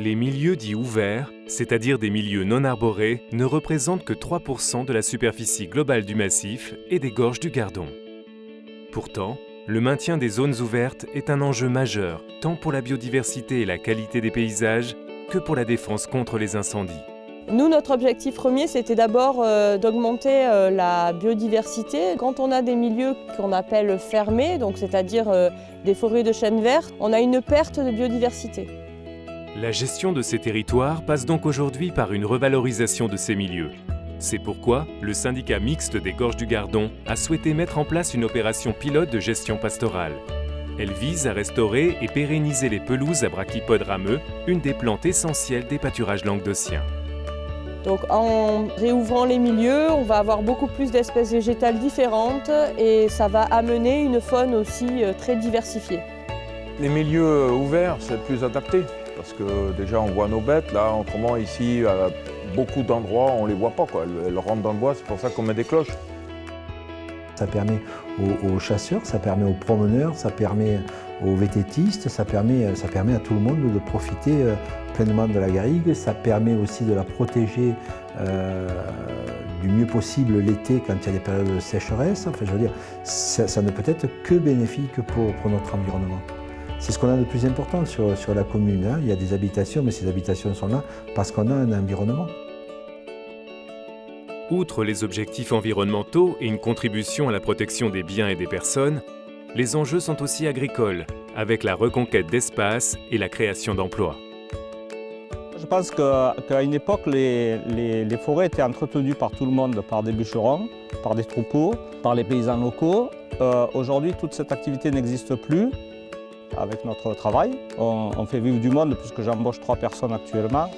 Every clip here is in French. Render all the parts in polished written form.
Les milieux dits ouverts, c'est-à-dire des milieux non arborés, ne représentent que 3% de la superficie globale du massif et des gorges du Gardon. Pourtant, le maintien des zones ouvertes est un enjeu majeur, tant pour la biodiversité et la qualité des paysages que pour la défense contre les incendies. Nous, notre objectif premier, c'était d'abord d'augmenter la biodiversité. Quand on a des milieux qu'on appelle fermés, donc c'est-à-dire des forêts de chênes verts, on a une perte de biodiversité. La gestion de ces territoires passe donc aujourd'hui par une revalorisation de ces milieux. C'est pourquoi le syndicat mixte des Gorges du Gardon a souhaité mettre en place une opération pilote de gestion pastorale. Elle vise à restaurer et pérenniser les pelouses à brachypodes rameux, une des plantes essentielles des pâturages languedociens. Donc en réouvrant les milieux, on va avoir beaucoup plus d'espèces végétales différentes et ça va amener une faune aussi très diversifiée. Les milieux ouverts, c'est plus adapté parce que déjà on voit nos bêtes, là autrement ici, à beaucoup d'endroits on ne les voit pas, quoi. Elles rentrent dans le bois, c'est pour ça qu'on met des cloches. Ça permet aux chasseurs, ça permet aux promeneurs, ça permet aux vététistes, ça permet à tout le monde de profiter pleinement de la garrigue. Ça permet aussi de la protéger du mieux possible l'été quand il y a des périodes de sécheresse. Enfin, je veux dire, ça ne peut être que bénéfique pour notre environnement. C'est ce qu'on a de plus important sur la commune, hein. Il y a des habitations, mais ces habitations sont là parce qu'on a un environnement. Outre les objectifs environnementaux et une contribution à la protection des biens et des personnes, les enjeux sont aussi agricoles, avec la reconquête d'espaces et la création d'emplois. Je pense qu'à une époque, les forêts étaient entretenues par tout le monde, par des bûcherons, par des troupeaux, par les paysans locaux. Aujourd'hui, toute cette activité n'existe plus. Avec notre travail, on fait vivre du monde puisque j'embauche 3 personnes actuellement.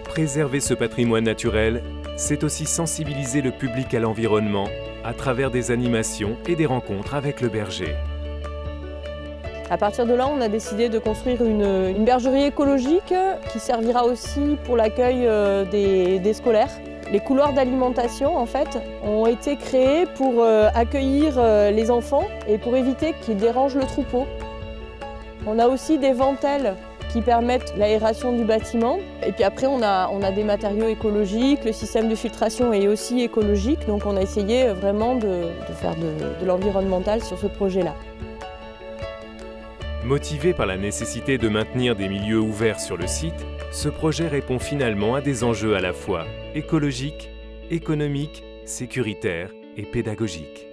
Préserver ce patrimoine naturel, c'est aussi sensibiliser le public à l'environnement à travers des animations et des rencontres avec le berger. À partir de là, on a décidé de construire une bergerie écologique qui servira aussi pour l'accueil des scolaires. Les couloirs d'alimentation, en fait, ont été créés pour accueillir les enfants et pour éviter qu'ils dérangent le troupeau. On a aussi des ventelles qui permettent l'aération du bâtiment. Et puis après, on a des matériaux écologiques, le système de filtration est aussi écologique, donc on a essayé vraiment de faire de l'environnemental sur ce projet-là. Motivé par la nécessité de maintenir des milieux ouverts sur le site, ce projet répond finalement à des enjeux à la fois écologiques, économiques, sécuritaires et pédagogiques.